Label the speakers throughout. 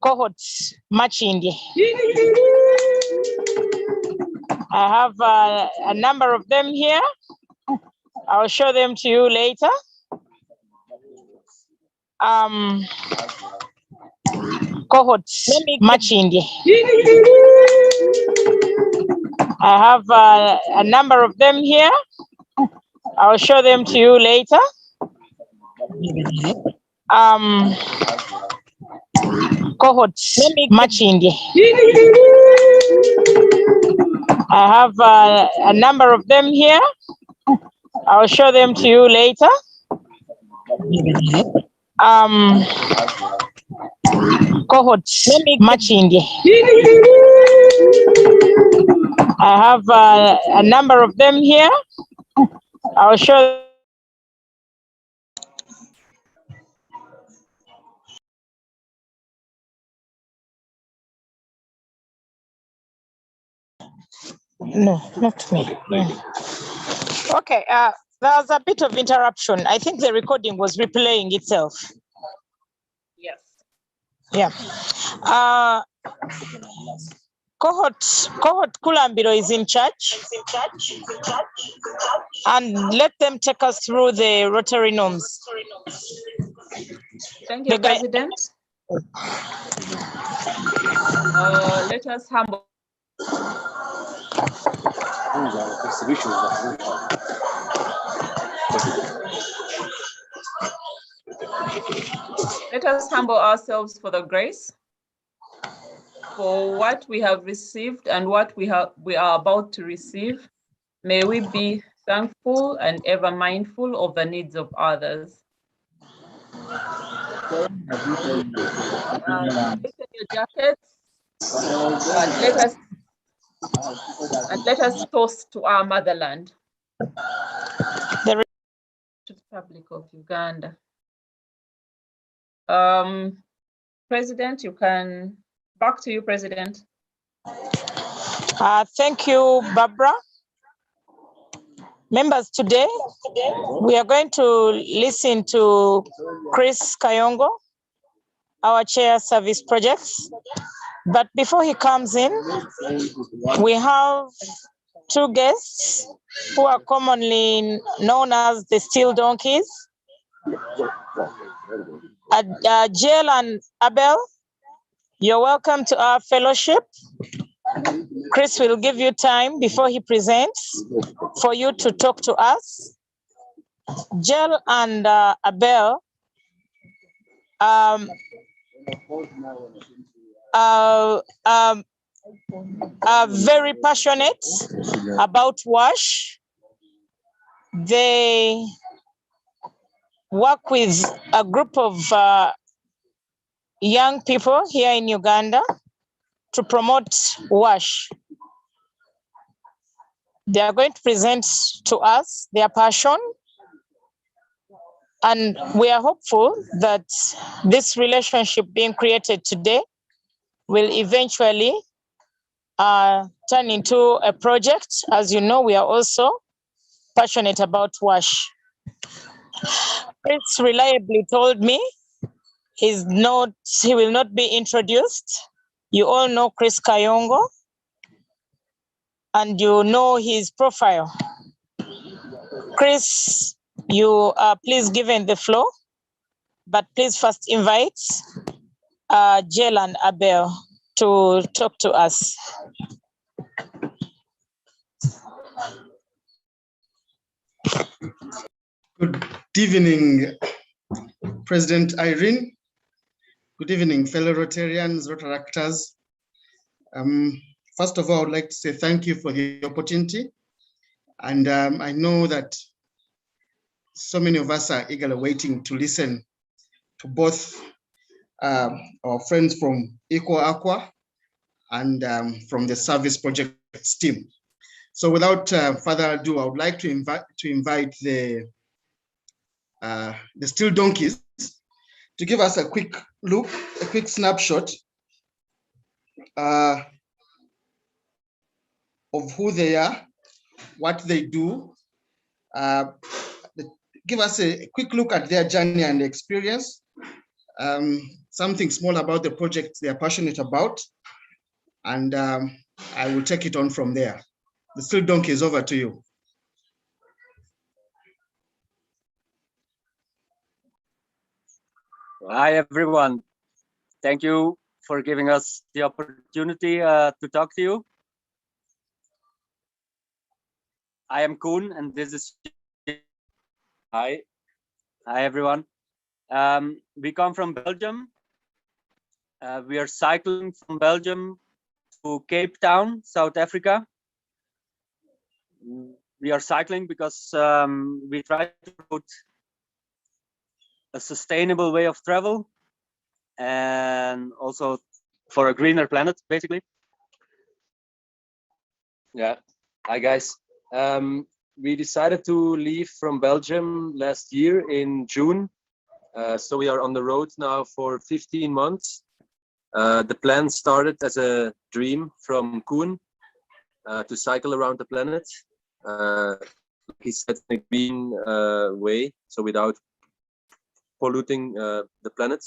Speaker 1: cohorts marching. I have a number of them here. I'll show them to you later. Cohorts marching. I have a number of them here. I'll show them to you later. Cohorts marching. I have a number of them here. I'll show them to you later. Cohorts marching. I have a number of them here. I'll show. No, not me. Yeah. Okay, there was a bit of interruption. I think the recording was replaying itself.
Speaker 2: Yes.
Speaker 1: Yeah. Cohort Kulambiro is in charge. And let them take us through the Rotary norms.
Speaker 2: Thank you, President. Let us humble. Let us humble ourselves for the grace, for what we have received and what we are about to receive. May we be thankful and ever mindful of the needs of others. Loosen your jackets and let us toast to our motherland, to the Republic of Uganda. President, back to you, President.
Speaker 1: Thank you, Barbara. Members, today we are going to listen to Chris Kayongo, our chair service projects. But before he comes in, we have two guests who are commonly known as the Steel Donkeys. Jill and Abel, you're welcome to our fellowship. Chris will give you time before he presents for you to talk to us. Jill and Abel are very passionate about WASH. They work with a group of young people here in Uganda to promote WASH. They are going to present to us their passion, and we are hopeful that this relationship being created today will eventually turn into a project. As you know, we are also passionate about WASH. Chris reliably told me he will not be introduced. You all know Chris Kayongo, and you know his profile. Chris, you are please given the floor, but please first invite Jill and Abel to talk to us.
Speaker 3: Good evening, President Irene. Good evening, fellow Rotarians, Rotaractors. First of all, I would like to say thank you for the opportunity. And I know that so many of us are eagerly waiting to listen to both our friends from Eco Aqua and from the service projects team. So without further ado, I would like to invite the Steel Donkeys to give us a quick look, a quick snapshot of who they are, what they do. Give us a quick look at their journey and experience something small about the project they are passionate about, and I will take it on from there. The still donkey is over to you.
Speaker 4: Hi, everyone. Thank you for giving us the opportunity to talk to you. I am Koen, and this is... Hi. Hi, everyone. We come from Belgium. We are cycling from Belgium to Cape Town, South Africa. We are cycling because we try to promote a sustainable way of travel and also for a greener planet, basically. Yeah. Hi, guys. We decided to leave from Belgium last year in June. So we are on the road now for 15 months. The plan started as a dream from Koen to cycle around the planet. Like he said, in a green way, so without polluting the planet.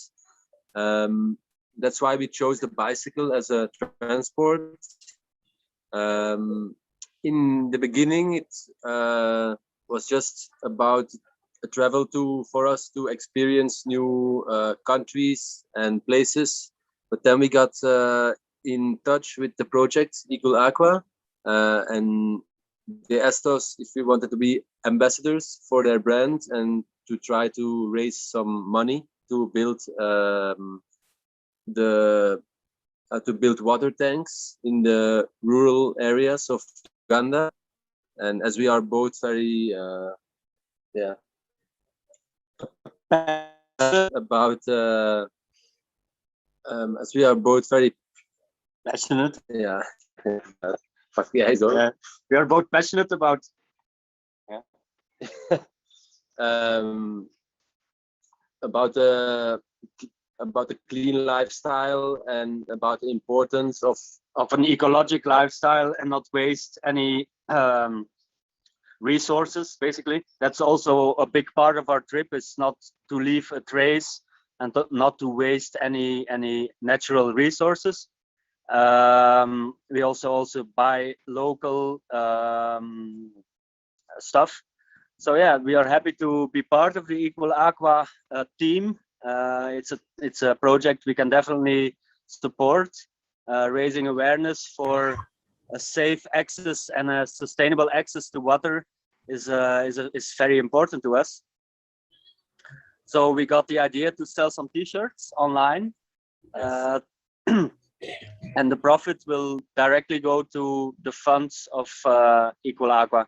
Speaker 4: That's why we chose the bicycle as a transport. In the beginning, it was just about a travel for us to experience new countries and places. But then we got in touch with the project Equal Aqua, and they asked us if we wanted to be ambassadors for their brand and to try to raise some money to build water tanks in the rural areas of Uganda. And as we are both very about as we are both very passionate, we are both passionate about about the clean lifestyle and about the importance of an ecological lifestyle and not waste any resources. Basically, that's also a big part of our trip, is not to leave a trace and not to waste any natural resources. We also buy local stuff. So yeah, we are happy to be part of the Equal Aqua team. It's a project we can definitely support. Raising awareness for a safe access and a sustainable access to water is very important to us. So we got the idea to sell some T-shirts online, and the profit will directly go to the funds of Equal Aqua.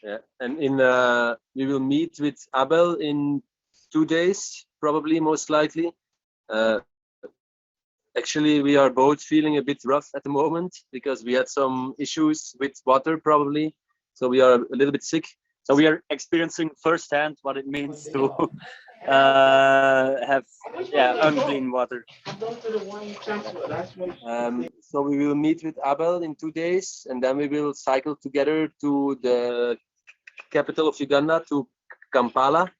Speaker 4: Yeah, and we will meet with Abel in 2 days, probably, most likely. Actually, we are both feeling a bit rough at the moment because we had some issues with water, probably. So we are a little bit sick. So we are experiencing firsthand what it means to have unclean water. So we will meet with Abel in 2 days, and then we will cycle together to the capital of Uganda, to Kampala.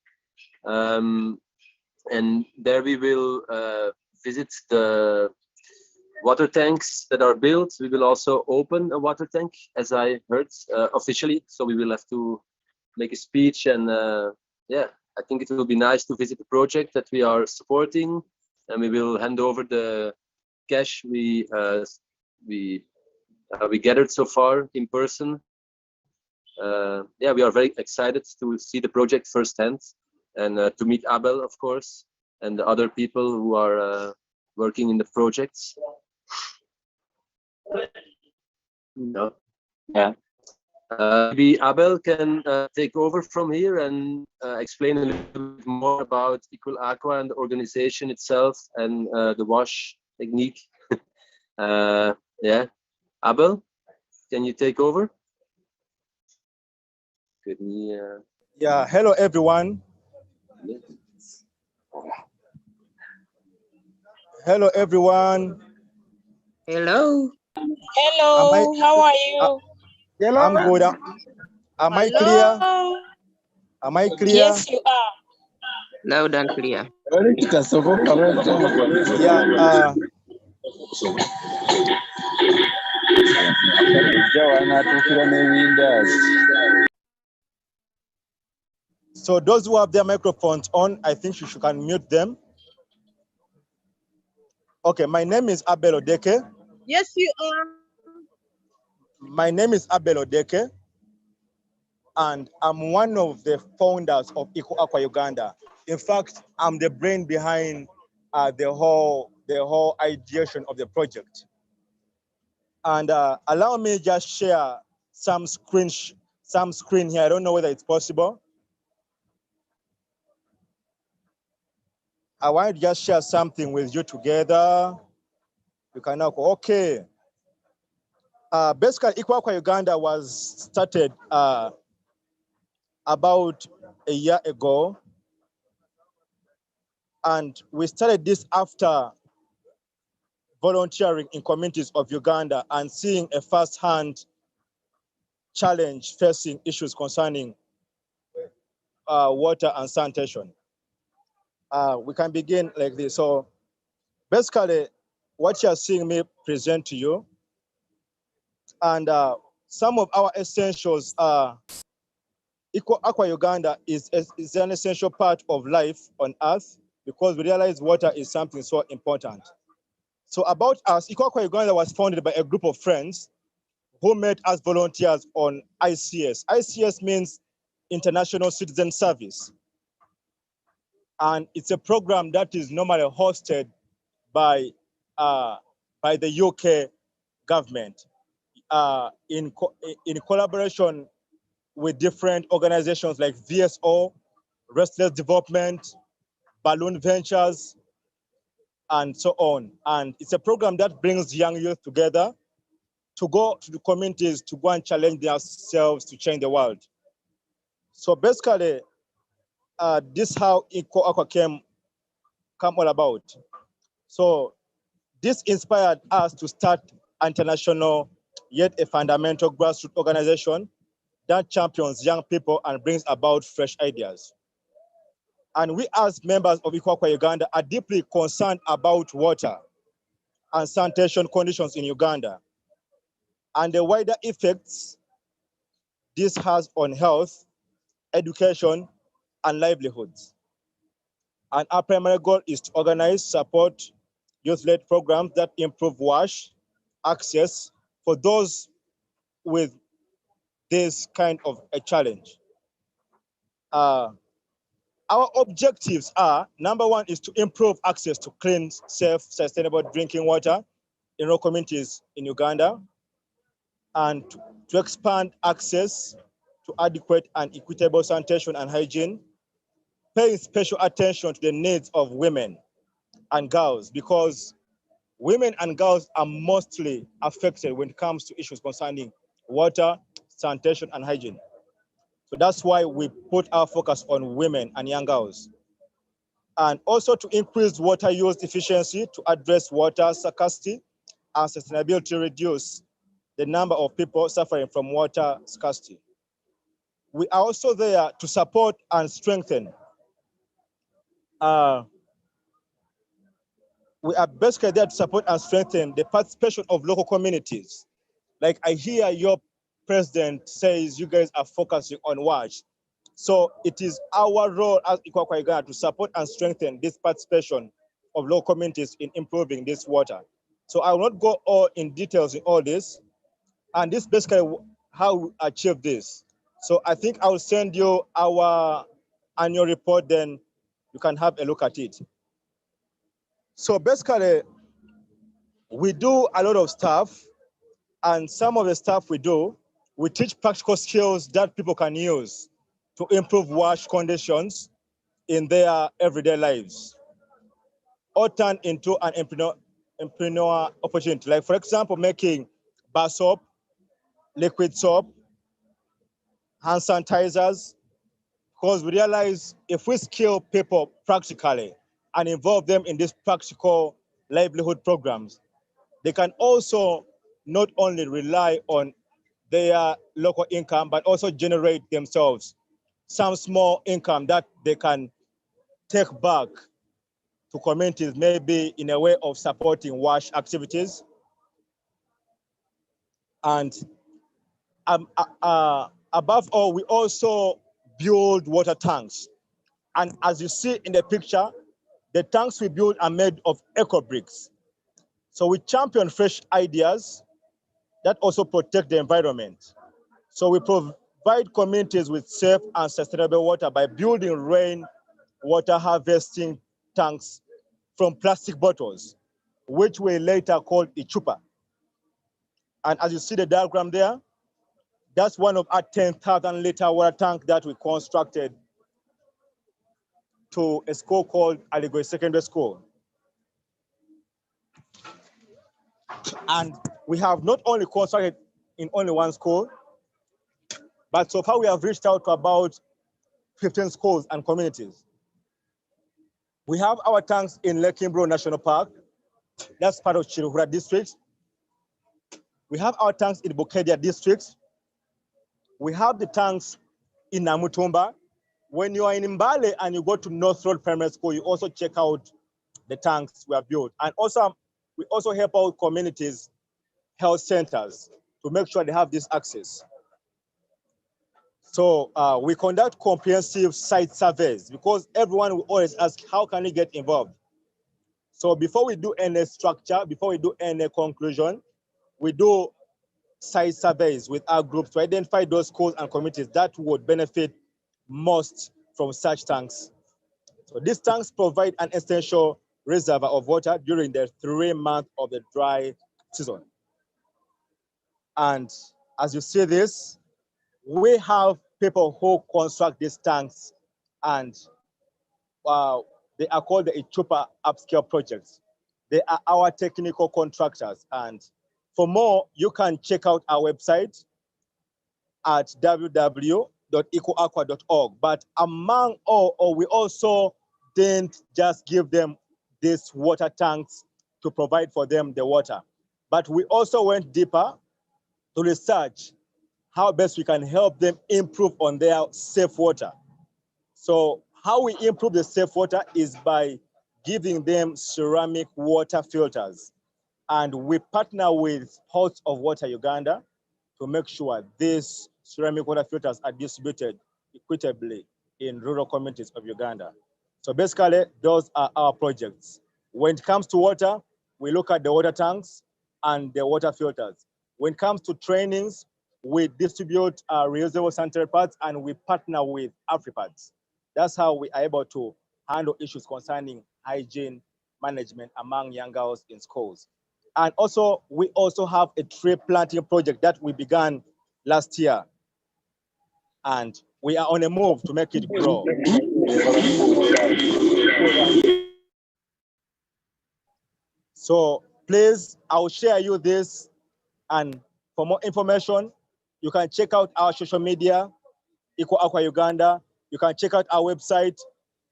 Speaker 4: And there we will visit the water tanks that are built. We will also open a water tank, as I heard, officially. So we will have to make a speech, and I think it will be nice to visit the project that we are supporting, and we will hand over the cash we gathered so far in person. We are very excited to see the project firsthand, and to meet Abel, of course, and the other people who are working in the projects. Maybe Abel can take over from here and explain a little bit more about Equal Aqua and the organization itself and the wash technique. Abel, can you take over?
Speaker 5: Hello everyone. Hello everyone.
Speaker 1: Hello. Hello, how are you?
Speaker 5: I'm good. Am I clear? Am I clear?
Speaker 1: Yes, you are.
Speaker 6: Loud and clear.
Speaker 5: Yeah, so those who have their microphones on, I think you can mute them. Okay, my name is Abel Odeke.
Speaker 7: Yes, you are.
Speaker 5: My name is Abel Odeke, and I'm one of the founders of Eco Aqua Uganda. In fact, I'm the brain behind the whole ideation of the project. And allow me just share some screen here. I don't know whether it's possible. I want to just share something with you together. You can now go, okay. Basically, Eco Aqua Uganda was started about a year ago. And we started this after volunteering in communities of Uganda and seeing a first-hand challenge facing issues concerning water and sanitation. We can begin like this. So basically, what you're seeing me present to you, and some of our essentials are Aqua Uganda is an essential part of life on Earth because we realize water is something so important. So about us, Aqua Uganda was founded by a group of friends who met as volunteers on ICS. ICS means International Citizen Service. And it's a program that is normally hosted by the UK government in collaboration with different organizations like VSO, Restless Development, Balloon Ventures, and so on. And it's a program that brings young youth together to go to the communities to go and challenge themselves to change the world. So basically, this is how Eco Aqua came all about. So this inspired us to start international, yet a fundamental grassroots organization that champions young people and brings about fresh ideas. And we as members of Eco Aqua Uganda are deeply concerned about water and sanitation conditions in Uganda and the wider effects this has on health, education, and livelihoods. And our primary goal is to organize, support youth-led programs that improve WASH access for those with this kind of a challenge. Our objectives are, number one is to improve access to clean, safe, sustainable drinking water in rural communities in Uganda, and to expand access to adequate and equitable sanitation and hygiene, paying special attention to the needs of women and girls, because women and girls are mostly affected when it comes to issues concerning water, sanitation, and hygiene. So that's why we put our focus on women and young girls. And also to increase water use efficiency to address water scarcity and sustainability, reduce the number of people suffering from water scarcity. We are also there to support and strengthen. We are basically there to support and strengthen the participation of local communities. Like I hear your president says you guys are focusing on WASH. So it is our role as Eco Aqua Uganda to support and strengthen this participation of local communities in improving this water. So I will not go all in details in all this. And this is basically how we achieve this. So I think I will send you our annual report, then you can have a look at it. So basically, we do a lot of stuff, and some of the stuff we do, we teach practical skills that people can use to improve WASH conditions in their everyday lives, or turn into an entrepreneur opportunity. Like for example, making bar soap, liquid soap, hand sanitizers, because we realize if we skill people practically and involve them in these practical livelihood programs, they can also not only rely on their local income, but also generate themselves some small income that they can take back to communities, maybe in a way of supporting WASH activities. And above all, we also build water tanks. And as you see in the picture, the tanks we build are made of eco bricks. So we champion fresh ideas that also protect the environment. So we provide communities with safe and sustainable water by building rain water harvesting tanks from plastic bottles, which we later called Ichupa. And as you see the diagram there, that's one of our 10,000 liter water tank that we constructed to a school called Aligoi Secondary School. And we have not only constructed in only one school, but so far we have reached out to about 15 schools and communities. We have our tanks in Lake Kimbro National Park. That's part of Chiruhura district. We have our tanks in Bukedia district. We have the tanks in Namutumba. When you are in Mbale and you go to North Road Primary School, you also check out the tanks we have built. And also, we also help out communities, health centers to make sure they have this access. So we conduct comprehensive site surveys because everyone will always ask, how can we get involved? So before we do any structure, before we do any conclusion, we do site surveys with our groups to identify those schools and communities that would benefit most from such tanks. So these tanks provide an essential reservoir of water during the 3 months of the dry season. And as you see this, we have people who construct these tanks, and they are called the Ichupa upscale projects. They are our technical contractors. And for more, you can check out our website at www.ecoaqua.org. But among all, we also didn't just give them these water tanks to provide for them the water, but we also went deeper to research how best we can help them improve on their safe water. So how we improve the safe water is by giving them ceramic water filters. And we partner with Ports of Water Uganda to make sure these ceramic water filters are distributed equitably in rural communities of Uganda. So basically, those are our projects. When it comes to water, we look at the water tanks and the water filters. When it comes to trainings, we distribute reusable sanitary pads and we partner with AfriPads. That's how we are able to handle issues concerning hygiene management among young girls in schools. And also, we also have a tree planting project that we began last year. And we are on a move to make it grow. So please, I'll share you this. And for more information, you can check out our social media, EcoAqua Uganda. You can check out our website,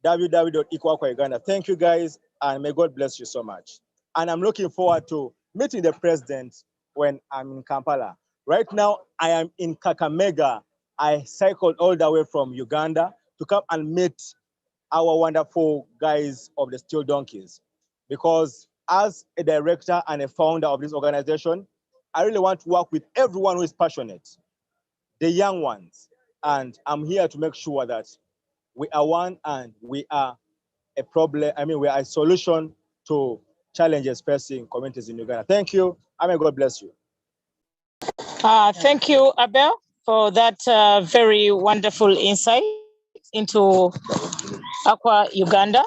Speaker 5: www.ecoaqua.uganda. Thank you guys, and may God bless you so much. And I'm looking forward to meeting the president when I'm in Kampala. Right now, I am in Kakamega. I cycled all the way from Uganda to come and meet our wonderful guys of the Steel Donkeys. Because as a director and a founder of this organization, I really want to work with everyone who is passionate, the young ones. And I'm here to make sure that we are one and we are a problem. I mean, we are a solution to challenges facing communities in Uganda. Thank you. And may God bless you.
Speaker 1: Thank you, Abel, for that very wonderful insight into Aqua Uganda.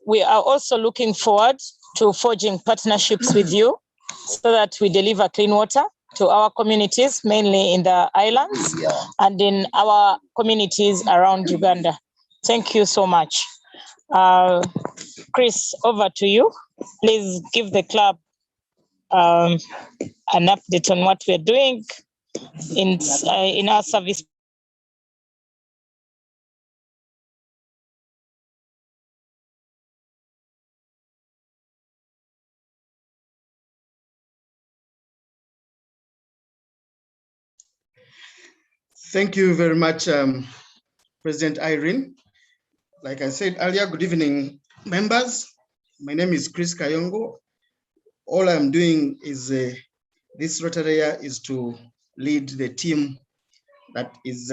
Speaker 1: We are also looking forward to forging partnerships with you so that we deliver clean water to our communities, mainly in the islands and in our communities around Uganda. Thank you so much. Chris, over to you. Please give the club an update on what we're doing in our service.
Speaker 3: Thank you very much, President Irene. Like I said earlier, good evening, members. My name is Chris Kayongo. All I'm doing is this Rotary year is to lead the team that is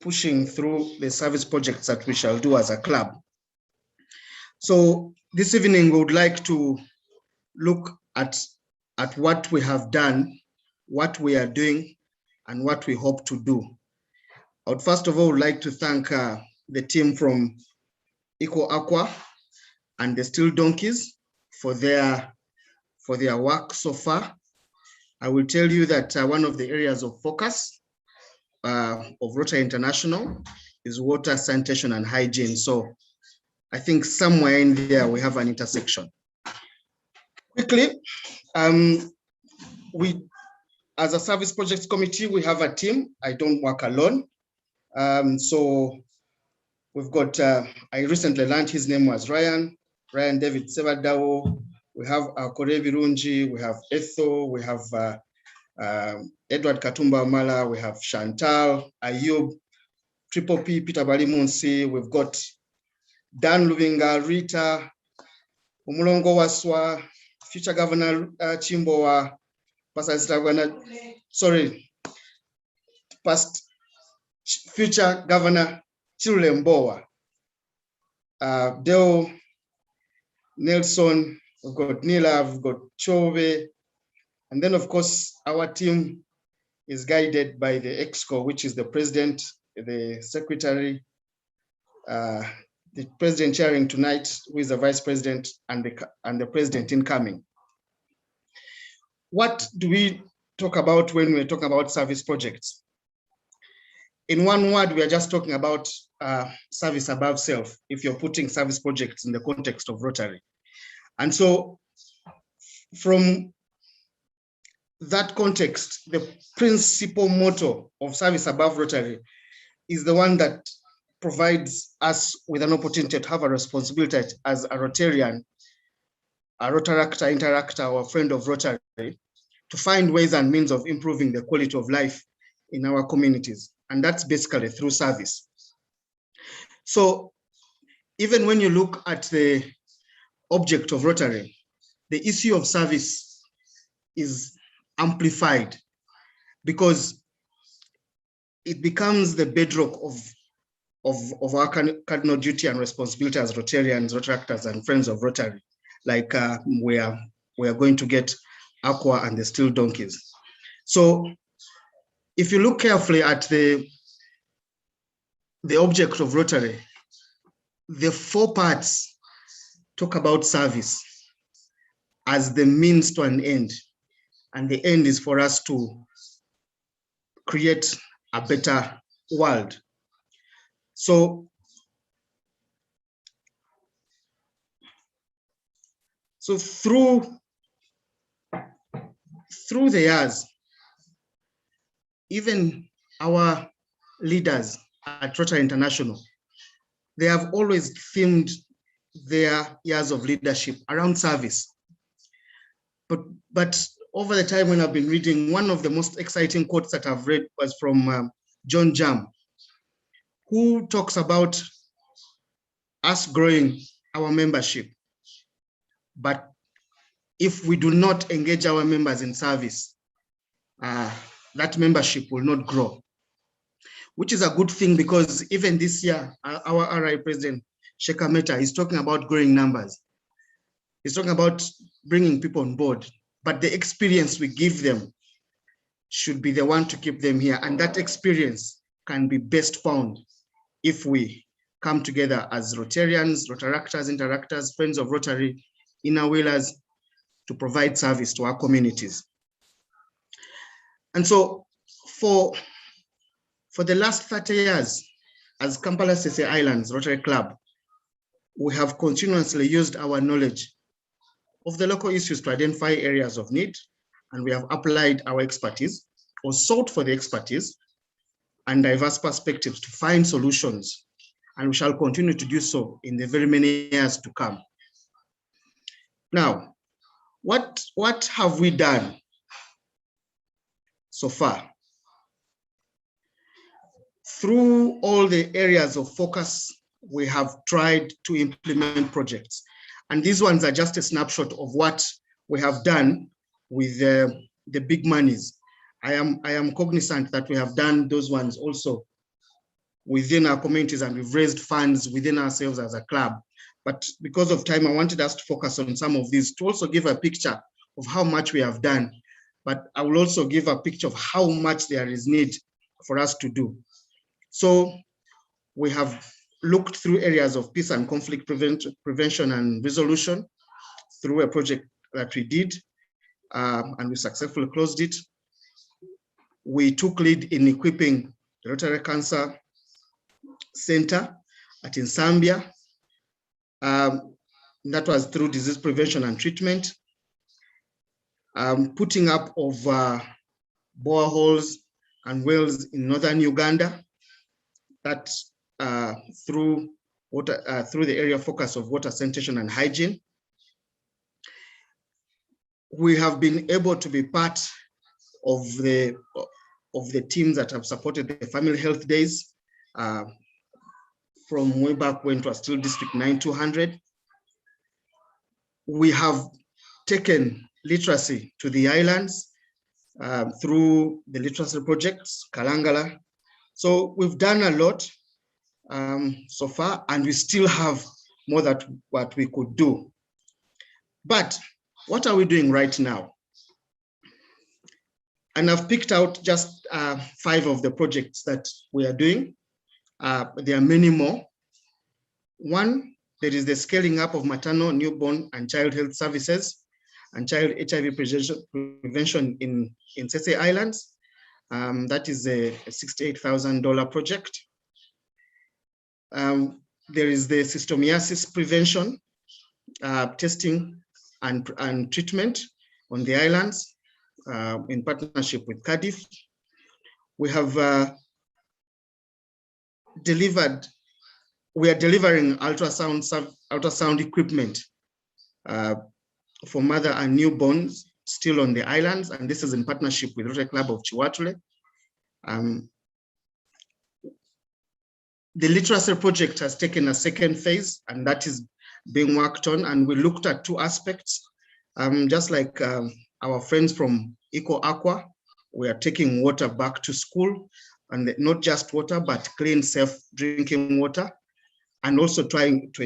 Speaker 3: pushing through the service projects that we shall do as a club. So this evening, we would like to look at what we have done, what we are doing, and what we hope to do. I would first of all like to thank the team from Eco Aqua and the Steel Donkeys for their work so far. I will tell you that one of the areas of focus of Rotary International is water, sanitation, and hygiene. So I think somewhere in there we have an intersection. Quickly, we, as a service projects committee, we have a team. I don't work alone. So we've got, I recently learned his name was Ryan David Sevadawo. We have Kore Birunji, we have Etho, we have Edward Katumba Amala, we have Chantal, Ayub, Triple P, Peter Balimunsi, we've got Dan Luvinga, Rita, Umulongo Waswa, future Governor Chimbowa, past future Governor Chirulembowa, Deo, Nelson, we've got Nila, we've got Chove, and then of course our team is guided by the EXCO, which is the president, the secretary, the president chairing tonight, who is the vice president, and the president incoming. What do we talk about when we're talking about service projects? In one word, we are just talking about service above self, if you're putting service projects in the context of Rotary. And so from that context, the principal motto of service above Rotary is the one that provides us with an opportunity to have a responsibility as a Rotarian, a Rotaractor, Interactor, or a friend of Rotary, to find ways and means of improving the quality of life in our communities. And that's basically through service. So even when you look at the object of Rotary, the issue of service is amplified because it becomes the bedrock of our cardinal duty and responsibility as Rotarians, Rotaractors, and friends of Rotary. Like we are going to get Aqua and the Steel Donkeys. So if you look carefully at the object of Rotary, the 4 parts talk about service as the means to an end. And the end is for us to create a better world. So through the years, even our leaders at Rotary International, they have always themed their years of leadership around service. But over the time when I've been reading, one of the most exciting quotes that I've read was from John Jam, who talks about us growing our membership. But if we do not engage our members in service, that membership will not grow, which is a good thing because even this year, our RI president, Sheikh Meta, is talking about growing numbers. He's talking about bringing people on board, but the experience we give them should be the one to keep them here. And that experience can be best found if we come together as Rotarians, Rotaractors, Interactors, friends of Rotary, inner wheelers, to provide service to our communities. And so for the last 30 years, as Kampala-Ssese Islands Rotary Club, we have continuously used our knowledge of the local issues to identify areas of need, and we have applied our expertise or sought for the expertise and diverse perspectives to find solutions, and we shall continue to do so in the very many years to come. Now, what have we done so far? through all the areas of focus, we have tried to implement projects. And these ones are just a snapshot of what we have done with the big monies. I am cognizant that we have done those ones also within our communities, and we've raised funds within ourselves as a club. But because of time, I wanted us to focus on some of these to also give a picture of how much we have done. But I will also give a picture of how much there is need for us to do. So we have looked through areas of peace and conflict prevention and resolution through a project that we did, and we successfully closed it. We took lead in equipping the Rotary Cancer Center at Insambia. That was through disease prevention and treatment. Putting up of boreholes and wells in northern Uganda. That through the area focus of water sanitation and hygiene. We have been able to be part of the teams that have supported the family health days from way back when it was still District 9200. We have taken literacy to the islands through the literacy projects, Kalangala. So we've done a lot so far, and we still have more than what we could do. But what are we doing right now? And I've picked out just 5 of the projects that we are doing. There are many more. One, there is the scaling up of maternal, newborn, and child health services and child HIV prevention in Ssese Islands. That is a $68,000 project. There is the schistosomiasis prevention, testing and treatment on the islands in partnership with Cardiff. We have we are delivering ultrasound equipment for mother and newborns still on the islands, and this is in partnership with Rotary Club of Chiwatule. The literacy project has taken a second phase, and that is being worked on, and we looked at 2 aspects. Just like our friends from Eco Aqua, we are taking water back to school, and not just water, but clean, safe drinking water, and also trying to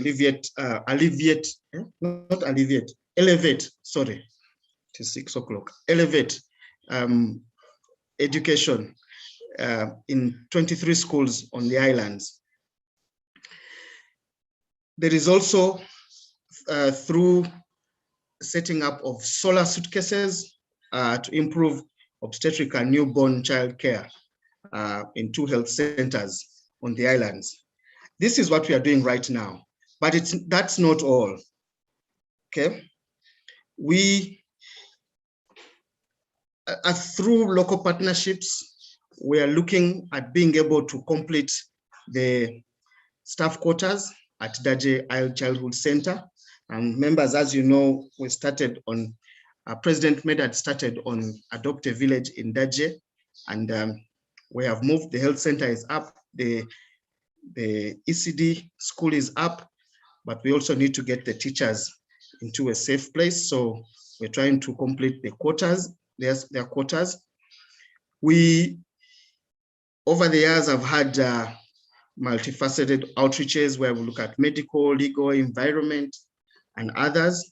Speaker 3: elevate, sorry, to 6 o'clock, elevate education in 23 schools on the islands. There is also through setting up of solar suitcases to improve obstetric and newborn child care in 2 health centers on the islands. This is what we are doing right now, but that's not all. Okay, we through local partnerships, we are looking at being able to complete the staff quarters at Daje Isle Childhood Center. And members, as you know, we started on, President Medad started on Adopt a Village in Daje, and we have moved. The health center is up, the ECD school is up, but we also need to get the teachers into a safe place. So we're trying to complete the quarters, their quarters. We, over the years, have had multifaceted outreaches where we look at medical, legal, environment, and others.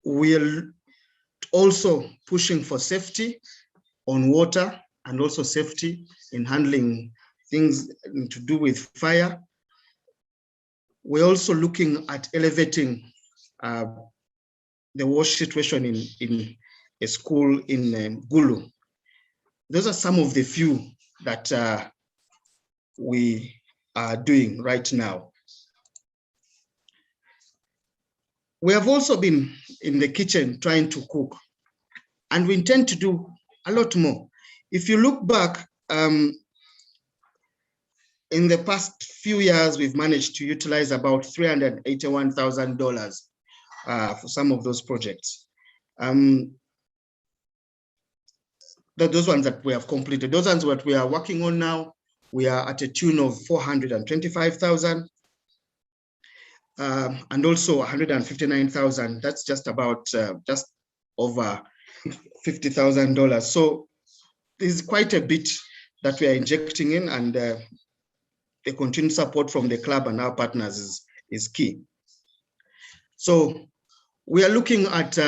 Speaker 3: We're also pushing for safety on water and also safety in handling things to do with fire. We're also looking at elevating the wash situation in a school in Gulu. Those are some of the few that we are doing right now. We have also been in the kitchen trying to cook, and we intend to do a lot more. If you look back, in the past few years, we've managed to utilize about $381,000 for some of those projects. those ones that we have completed. Those ones what we are working on now, we are at a tune of 425,000. And also 159,000. That's just about just over $50,000. So there's quite a bit that we are injecting in, and the continued support from the club and our partners is key. So we are looking at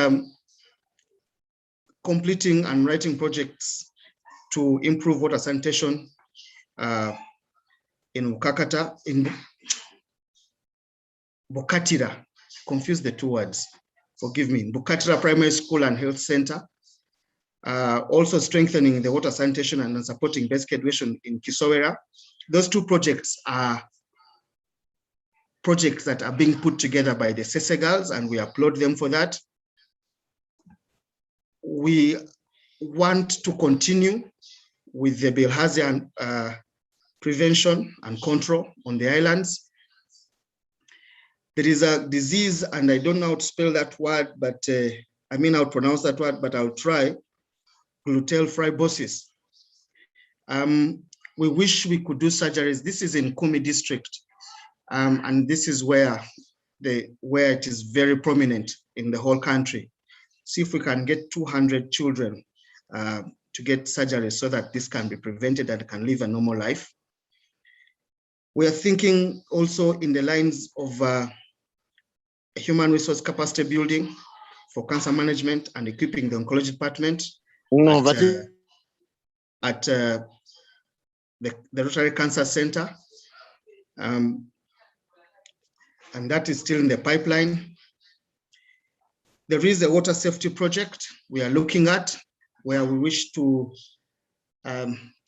Speaker 3: completing and writing projects to improve water sanitation in Mukakata, in Bukatira, confuse the two words, forgive me, Bukatira Primary School and Health Center. Also strengthening the water sanitation and supporting basic education in Kisowera. Those two projects are projects that are being put together by the Ssese girls, and we applaud them for that. We want to continue with the bilharzia prevention and control on the islands. There is a disease, and I don't know how to spell that word, but I mean how to pronounce that word, but I'll try, gluteal fibrosis. We wish we could do surgeries. This is in Kumi district, and this is where it is very prominent in the whole country. See if we can get 200 children to get surgery so that this can be prevented and can live a normal life. We are thinking also in the lines of human resource capacity building for cancer management and equipping the oncology department at the Rotary Cancer Center. And that is still in the pipeline. There is a water safety project we are looking at, where we wish to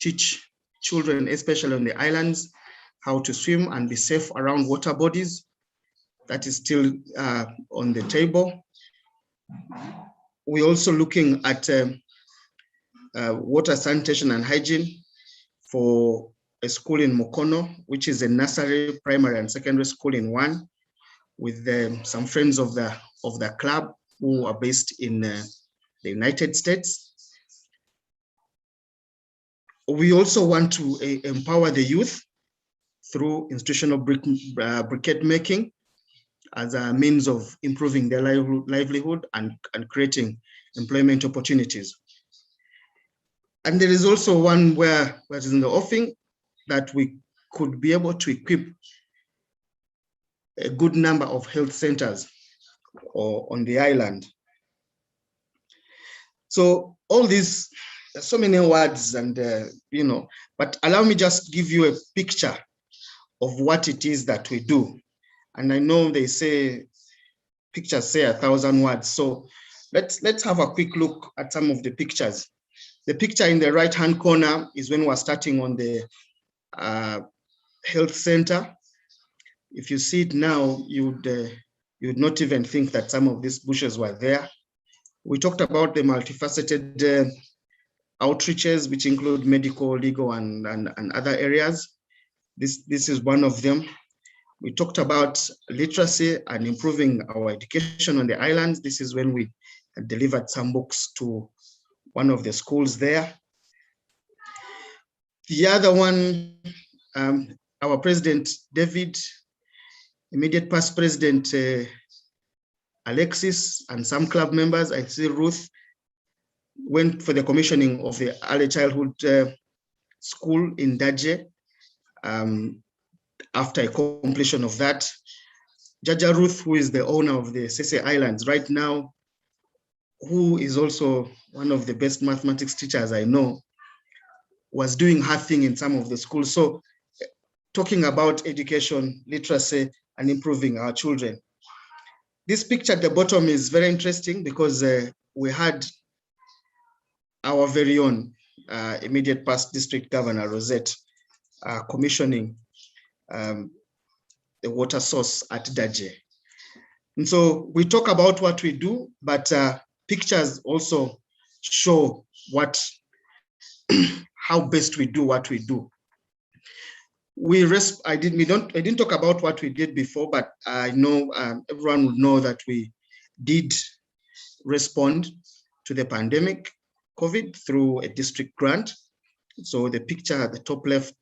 Speaker 3: teach children, especially on the islands, how to swim and be safe around water bodies. That is still on the table. We're also looking at water sanitation and hygiene for a school in Mukono, which is a nursery, primary, and secondary school in one, with some friends of the club who are based in the United States. We also want to empower the youth through institutional briquette making as a means of improving their livelihood and creating employment opportunities. And there is also one where that is in the offing that we could be able to equip a good number of health centers on the island. So all these, there's so many words, and but allow me just give you a picture of what it is that we do. And I know they say pictures say 1,000 words. So let's have a quick look at some of the pictures. The picture in the right-hand corner is when we're starting on the health center. If you see it now, you'd not even think that some of these bushes were there. We talked about the multifaceted outreaches, which include medical, legal, and other areas. This is one of them. We talked about literacy and improving our education on the islands. This is when we delivered some books to one of the schools there. The other one, our President David, immediate past President Alexis, and some club members, I see Ruth, went for the commissioning of the early childhood school in Daje. After a completion of that, Jaja Ruth, who is the owner of the Ssese Islands right now, who is also one of the best mathematics teachers I know, was doing her thing in some of the schools. So talking about education, literacy, and improving our children. This picture at the bottom is very interesting because we had our very own immediate past district governor, Rosette, commissioning the water source at Daje. And so we talk about what we do, but pictures also show how best we do what we do. I didn't talk about what we did before, but I know everyone would know that we did respond to the pandemic. COVID through a district grant. So the picture at the top left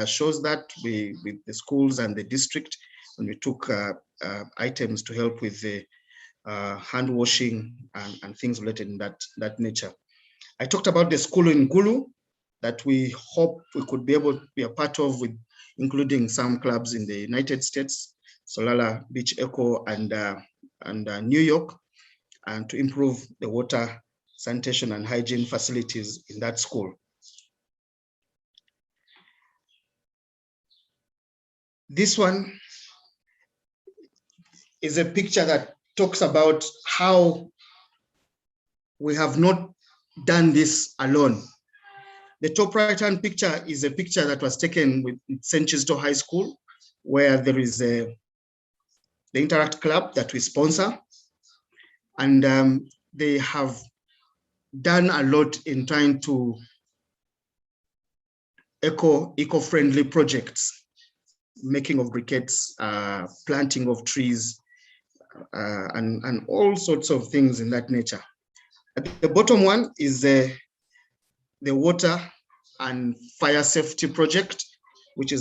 Speaker 3: shows that with the schools and the district, and we took items to help with the hand washing and things related in that nature. I talked about the school in Gulu that we hope we could be able to be a part of, with including some clubs in the United States, Solala Beach Echo and New York, and to improve the water, sanitation and hygiene facilities in that school. This one is a picture that talks about how we have not done this alone. The top right-hand picture is a picture that was taken with St. Chisto High School, where there is the Interact Club that we sponsor. And they have done a lot in trying to eco-friendly projects, making of briquettes, planting of trees, and all sorts of things in that nature. At the bottom one is the water and fire safety project, which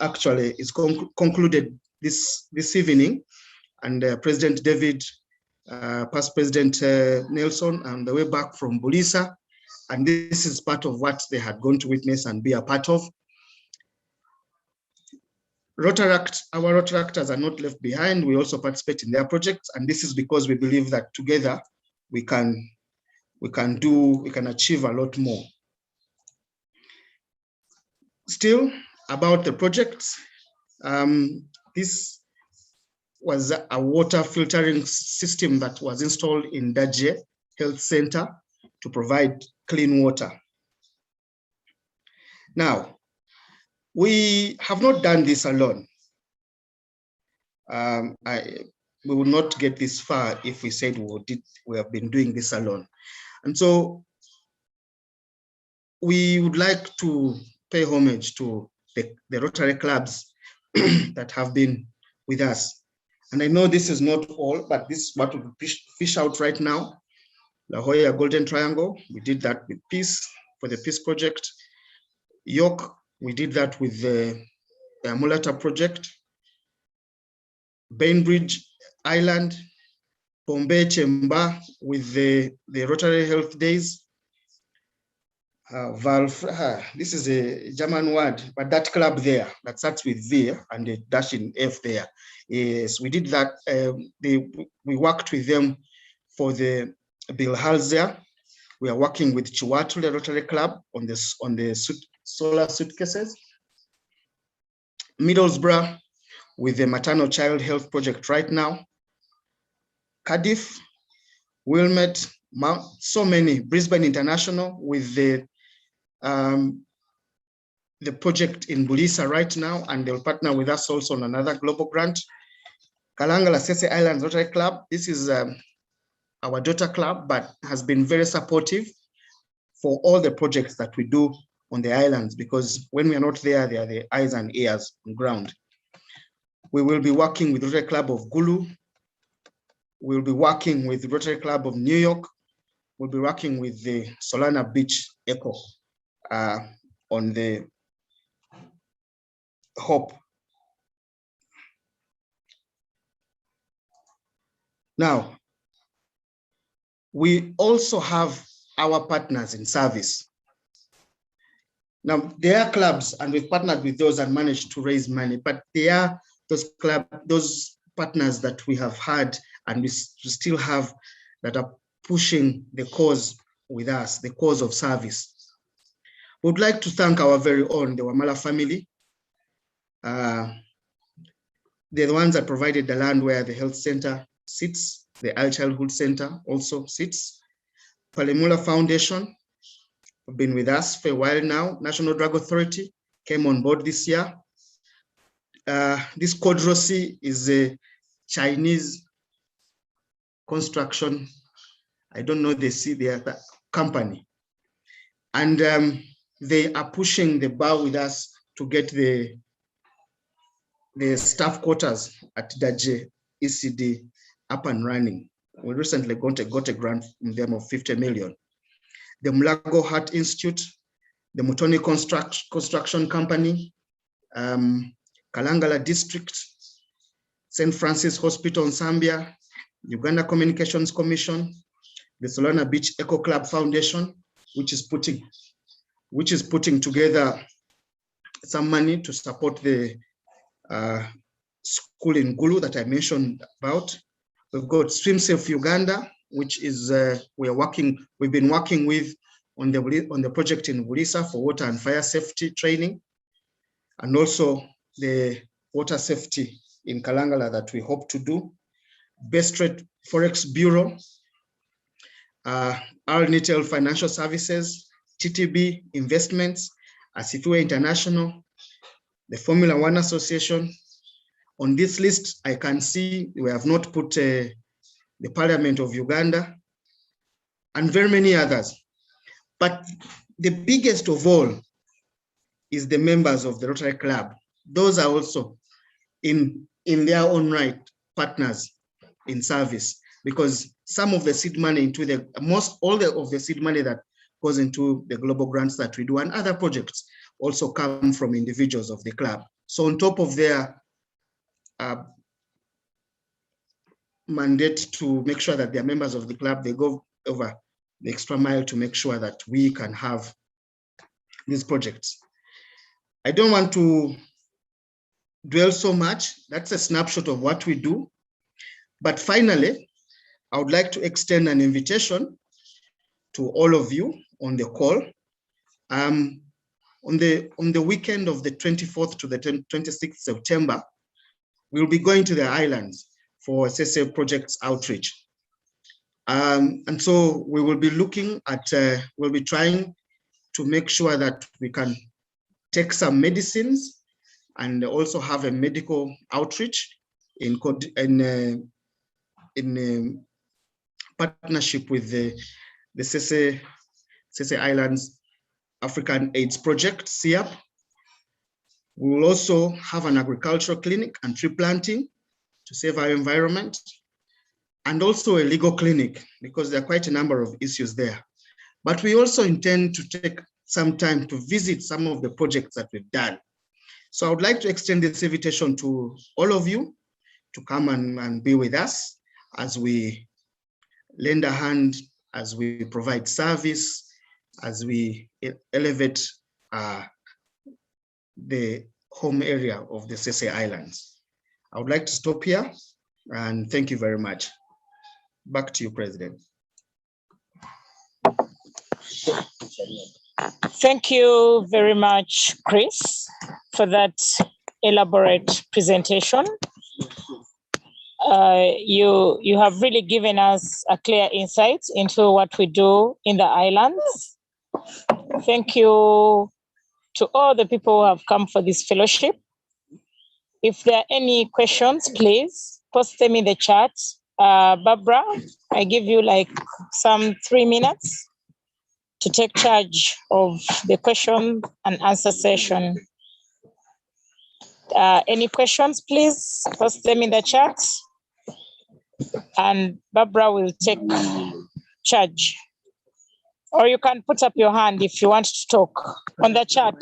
Speaker 3: actually is concluded this evening, and President David, past President Nelson, on the way back from Bulisa, and this is part of what they had gone to witness and be a part of. Our Rotaractors are not left behind. We also participate in their projects, and this is because we believe that together we can achieve a lot more. Still, about the projects, this was a water filtering system that was installed in Daje Health Center to provide clean water. Now, we have not done this alone. We would not get this far if we said we have been doing this alone. And so we would like to pay homage to the Rotary clubs that have been with us. And I know this is not all, but this is what we fish out right now. La Jolla Golden Triangle, we did that with Peace, for the Peace Project. York, we did that with the Mulata Project. Bainbridge Island, Bombay Chemba with the Rotary Health Days. This is a German word, but that club there, that starts with V and a dash in F there. Yes, we did that. We worked with them for the Bilharzia. We are working with Chiwatu, the Rotary Club, on the solar suitcases. Middlesbrough with the Maternal Child Health Project right now. Cardiff, Wilmette, so many. Brisbane International with the project in Bulisa right now, and they'll partner with us also on another global grant. Kampala-Ssese Islands Rotary Club, this is our daughter club, but has been very supportive for all the projects that we do on the islands, because when we are not there, they are the eyes and ears on ground. We will be working with Rotary Club of Gulu. We'll be working with the Rotary Club of New York. We'll be working with the Solana Beach Echo on the Hope. Now, we also have our partners in service. Now, they are clubs, and we've partnered with those and managed to raise money, but they are those partners that we have had and we still have, that are pushing the cause with us, the cause of service. We would like to thank our very own, the Wamala family. They're the ones that provided the land where the health center sits, the Early Childhood Center also sits. Palemula Foundation have been with us for a while now. National Drug Authority came on board this year. This Kodrosi is a Chinese construction, I don't know, the company. And they are pushing the bar with us to get the staff quarters at Daje ECD up and running. We recently got a grant from them of 50 million. the Mulago Heart Institute, the Mutoni Construction Company, Kalangala District, St. Francis Hospital in Zambia, Uganda Communications Commission, the Solana Beach Eco Club Foundation, which is putting together some money to support the school in Gulu that I mentioned about. We've got Swim Safe Uganda, which is we've been working with on the project in Bulisa for water and fire safety training, and also the water safety in Kalangala that we hope to do. Best Trade Forex Bureau, Nitel Financial Services, TTB Investments, Asifue International, the Formula One Association. On this list, I can see we have not put the Parliament of Uganda and very many others. But the biggest of all is the members of the Rotary Club. Those are also in their own right partners in service, because some of the seed money of the seed money that goes into the global grants that we do and other projects also come from individuals of the club. So on top of their mandate to make sure that they're members of the club, they go over the extra mile to make sure that we can have these projects. I don't want to dwell so much. That's a snapshot of what we do. But finally, I would like to extend an invitation to all of you on the call. On the weekend of the 24th to the 26th September, we'll be going to the islands for Ssese projects outreach. And so we will be looking at, we'll be trying to make sure that we can take some medicines and also have a medical outreach in partnership with the Ssese Islands African AIDS Project, Sept. We will also have an agricultural clinic and tree planting to save our environment, and also a legal clinic, because there are quite a number of issues there. But we also intend to take some time to visit some of the projects that we've done. So I would like to extend this invitation to all of you to come and be with us as we lend a hand, as we provide service, as we elevate the home area of the Ssese Islands. I would like to stop here and thank you very much. Back to you, President.
Speaker 1: Thank you very much, Chris, for that elaborate presentation. You have really given us a clear insight into what we do in the islands. Thank you to all the people who have come for this fellowship. If there are any questions, please post them in the chat. Barbara, I give you like some 3 minutes to take charge of the question and answer session. Any questions, please post them in the chat, and Barbara will take charge. Or you can put up your hand if you want to talk on the chat.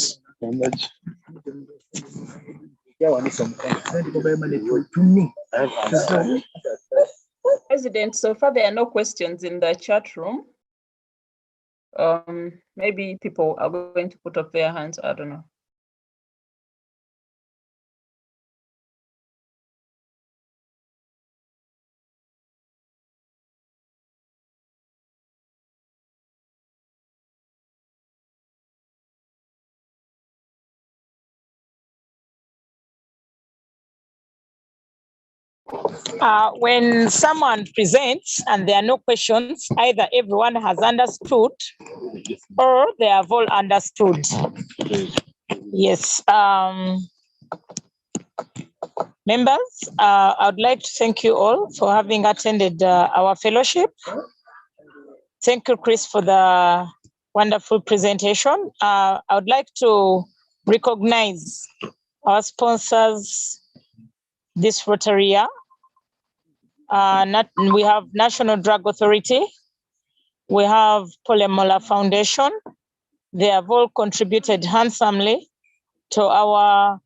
Speaker 2: President, so far there are no questions in the chat room. Maybe people are going to put up their hands, I don't know.
Speaker 1: When someone presents and there are no questions, either everyone has understood or they have all understood. Yes. Members, I would like to thank you all for having attended our fellowship. Thank you, Chris, for the wonderful presentation. I would like to recognize our sponsors this Rotary year. We have National Drug Authority, We have Polemola Foundation. They have all contributed handsomely to our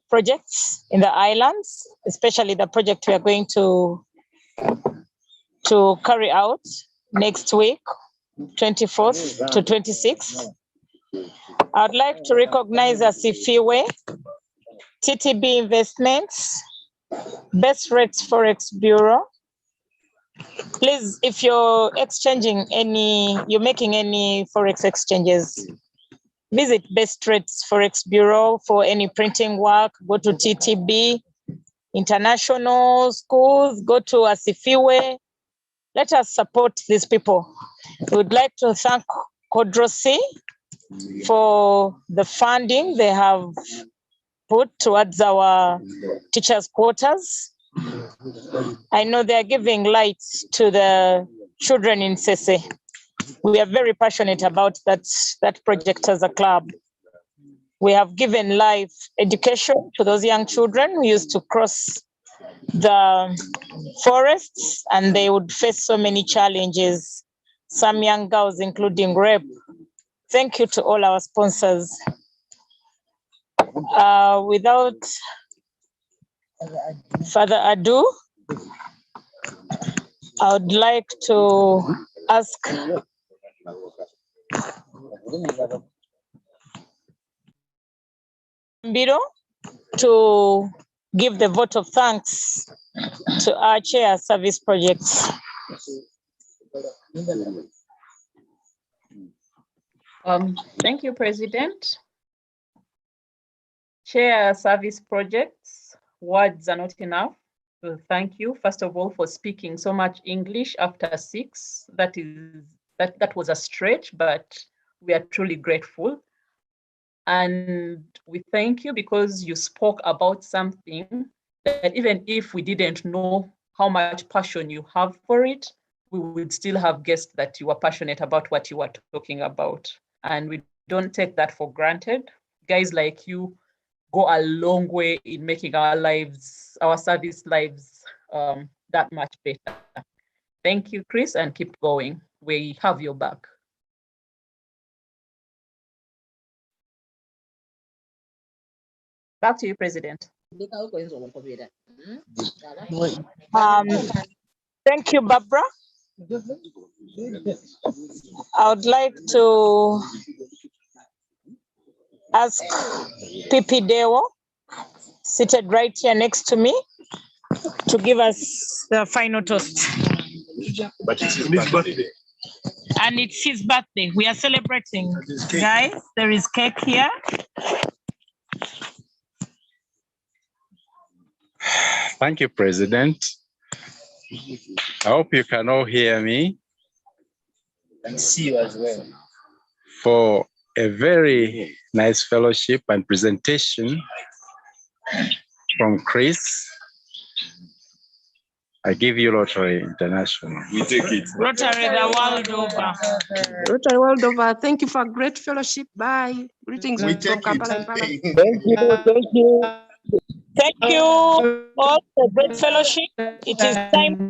Speaker 1: projects in the islands, especially the project we are going to carry out next week, 24th to 26th. I'd like to recognize Asifiwe, TTB Investments, Best Rates Forex Bureau. Please, if you're making any Forex exchanges, visit Best Rates Forex Bureau for any printing work. Go to TTB, international schools, go to Asifiwe. Let us support these people. We would like to thank Kodrosi for the funding they have put towards our teachers' quarters. I know they are giving light to the children in Ssese. We are very passionate about that project as a club. We have given life education to those young children who used to cross the forests and they would face so many challenges, some young girls including rape. Thank you to all our sponsors. Without further ado, I would like to ask Mbiro to give the vote of thanks to our chair service projects.
Speaker 2: Thank you, President. Chair service projects, words are not enough. So thank you, first of all, for speaking so much English after 6. That was a stretch, but we are truly grateful. And we thank you because you spoke about something that even if we didn't know how much passion you have for it, we would still have guessed that you were passionate about what you were talking about. And we don't take that for granted. Guys like you go a long way in making our lives, our service lives, that much better. Thank you, Chris, and keep going. We have your back. Back to you, President.
Speaker 1: Thank you, Barbara. I would like to ask Pipi Dewo, seated right here next to me, to give us the final toast.
Speaker 6: But it's his birthday.
Speaker 1: And it's his birthday. We are celebrating. Guys, there is cake here.
Speaker 6: Thank you, President. I hope you can all hear me.
Speaker 7: And see you as well.
Speaker 6: For a very nice fellowship and presentation from Chris. I give you Rotary International.
Speaker 7: We take it.
Speaker 1: Rotary the world over.
Speaker 8: Rotary world over. Thank you for a great fellowship. Bye. Greetings
Speaker 3: We
Speaker 8: from
Speaker 3: take
Speaker 8: Kampala.
Speaker 3: it.
Speaker 1: Thank you. Thank you all for great fellowship. It is time